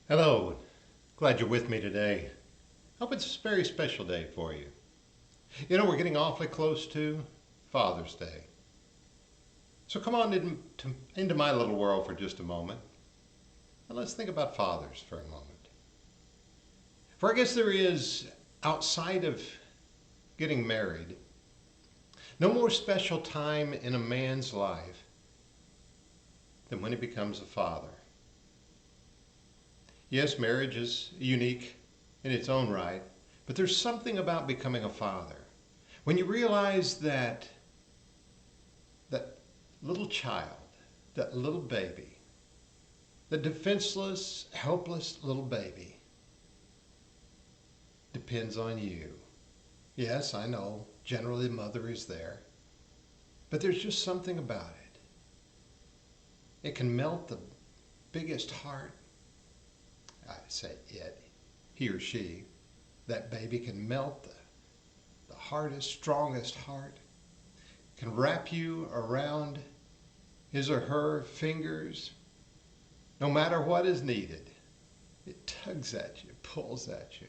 Hello, glad you're with me today. Hope it's a very special day for you. We're getting awfully close to Father's Day. So come on into my little world for just a moment, and let's think about fathers for a moment. For I guess there is, outside of getting married, no more special time in a man's life than when he becomes a father. Yes, marriage is unique in its own right, but there's something about becoming a father. When you realize that little child, that little baby, the defenseless, helpless little baby depends on you. Yes, I know, generally the mother is there, but there's just something about it. It can melt the biggest heart. I say it, he or she, that baby can melt the hardest, strongest heart, can wrap you around his or her fingers, no matter what is needed. It tugs at you, pulls at you,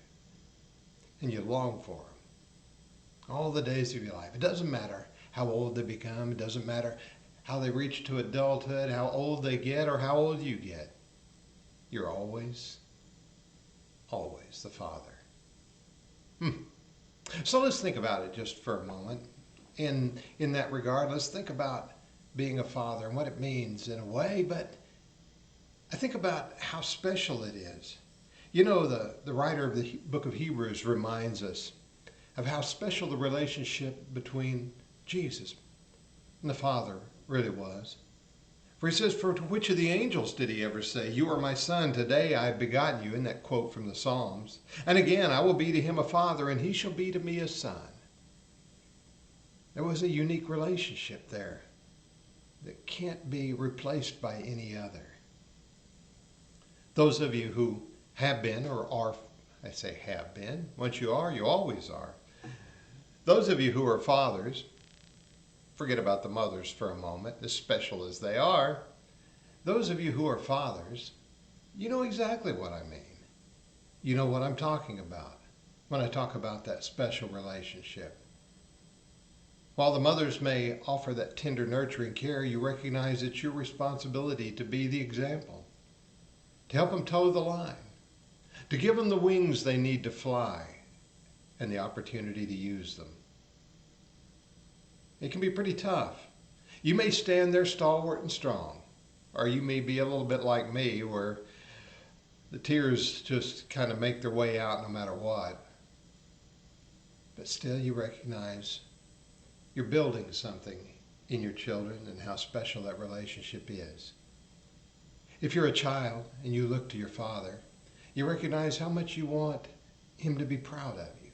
and you long for him all the days of your life. It doesn't matter how old they become. It doesn't matter how they reach to adulthood, how old they get, or how old you get. You're always the father. So let's think about it just for a moment. In that regard, let's think about being a father and what it means in a way, but I think about how special it is. The writer of the book of Hebrews reminds us of how special the relationship between Jesus and the Father really was. For he says, "For to which of the angels did he ever say, 'You are my son, today I have begotten you'?" In that quote from the Psalms. "And again, I will be to him a father, and he shall be to me a son." There was a unique relationship there that can't be replaced by any other. Those of you who have been or are, I say have been, once you are, you always are. Those of you who are fathers, forget about the mothers for a moment, as special as they are. Those of you who are fathers, you know exactly what I mean. You know what I'm talking about when I talk about that special relationship. While the mothers may offer that tender nurturing care, you recognize it's your responsibility to be the example, to help them toe the line, to give them the wings they need to fly and the opportunity to use them. It can be pretty tough. You may stand there stalwart and strong, or you may be a little bit like me where the tears just kind of make their way out no matter what. But still you recognize you're building something in your children and how special that relationship is. If you're a child and you look to your father, you recognize how much you want him to be proud of you,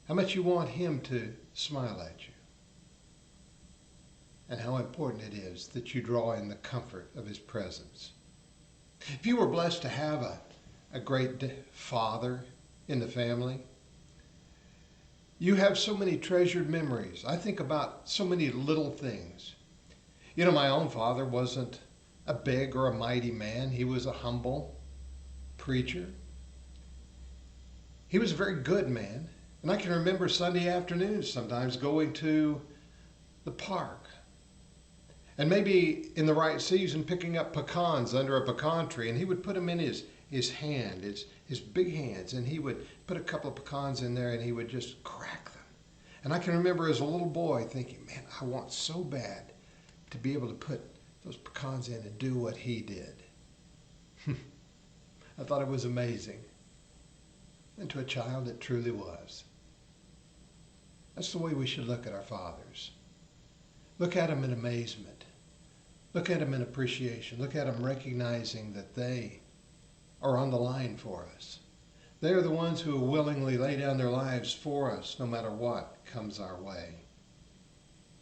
how much you want him to smile at you, and how important it is that you draw in the comfort of his presence. If you were blessed to have a great father in the family, you have so many treasured memories. I think about so many little things. My own father wasn't a big or a mighty man. He was a humble preacher. He was a very good man. And I can remember Sunday afternoons sometimes going to the park and maybe in the right season picking up pecans under a pecan tree, and he would put them in his hand, his big hands, and he would put a couple of pecans in there and he would just crack them. And I can remember as a little boy thinking, man, I want so bad to be able to put those pecans in and do what he did. I thought it was amazing. And to a child, it truly was. That's the way we should look at our fathers. Look at them in amazement. Look at them in appreciation. Look at them recognizing that they are on the line for us. They are the ones who willingly lay down their lives for us no matter what comes our way.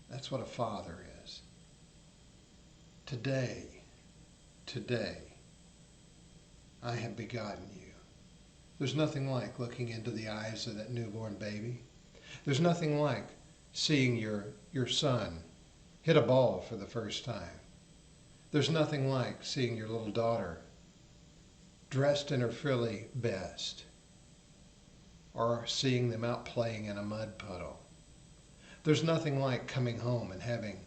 That's what a father is. Today, I have begotten you. There's nothing like looking into the eyes of that newborn baby. There's nothing like seeing your son hit a ball for the first time. There's nothing like seeing your little daughter dressed in her frilly best, or seeing them out playing in a mud puddle. There's nothing like coming home and having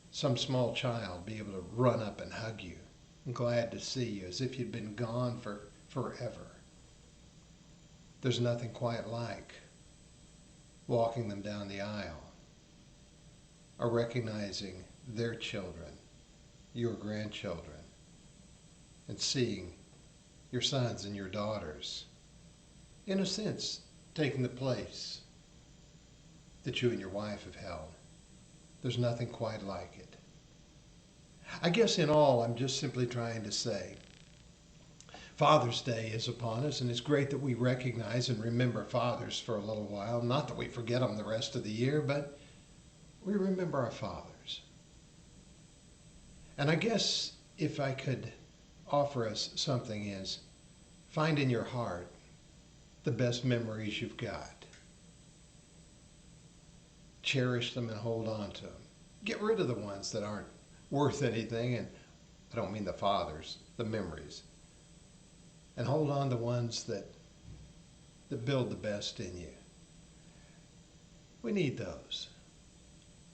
some small child be able to run up and hug you, glad to see you, as if you'd been gone for forever. There's nothing quite like walking them down the aisle, or recognizing their children, your grandchildren, and seeing your sons and your daughters, in a sense, taking the place that you and your wife have held. There's nothing quite like it. I guess in all, I'm just simply trying to say, Father's Day is upon us, and it's great that we recognize and remember fathers for a little while. Not that we forget them the rest of the year, but we remember our fathers. And I guess if I could offer us something is, find in your heart the best memories you've got. Cherish them and hold on to them. Get rid of the ones that aren't worth anything, and I don't mean the fathers, the memories. And hold on to ones that build the best in you. We need those.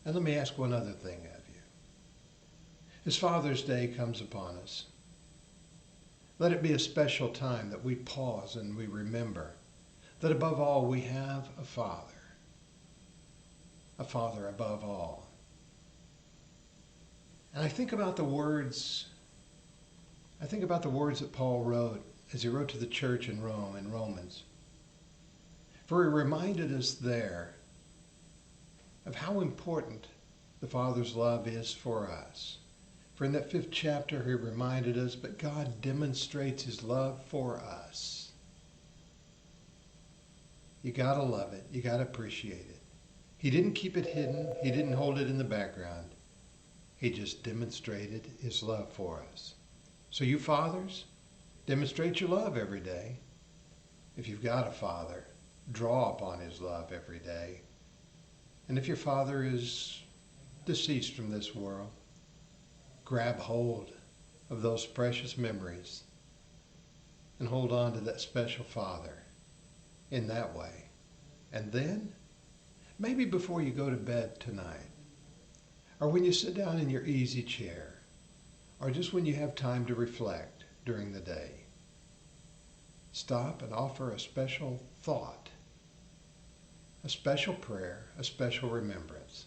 And let me ask one other thing of you. As Father's Day comes upon us, let it be a special time that we pause and we remember that above all we have a Father above all. And I think about the words that Paul wrote as he wrote to the church in Rome, in Romans. For he reminded us there of how important the Father's love is for us. For in that 5th chapter, he reminded us, but God demonstrates his love for us. You gotta love it. You gotta appreciate it. He didn't keep it hidden. He didn't hold it in the background. He just demonstrated his love for us. So you fathers, demonstrate your love every day. If you've got a father, draw upon his love every day. And if your father is deceased from this world, grab hold of those precious memories and hold on to that special father in that way. And then, maybe before you go to bed tonight, or when you sit down in your easy chair, or just when you have time to reflect during the day, stop and offer a special thought, a special prayer, a special remembrance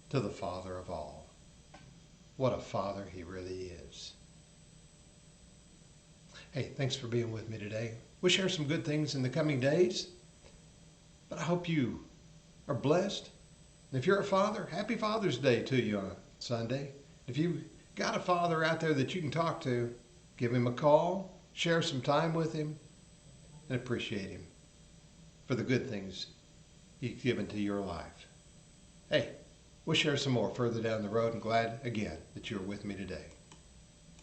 to the Father of all. What a Father he really is. Hey, thanks for being with me today. We'll share some good things in the coming days, but I hope you are blessed. And if you're a father, happy Father's Day to you on Sunday. If you've got a father out there that you can talk to, give him a call, share some time with him, and appreciate him for the good things he's given to your life. Hey, we'll share some more further down the road, and glad again that you're with me today.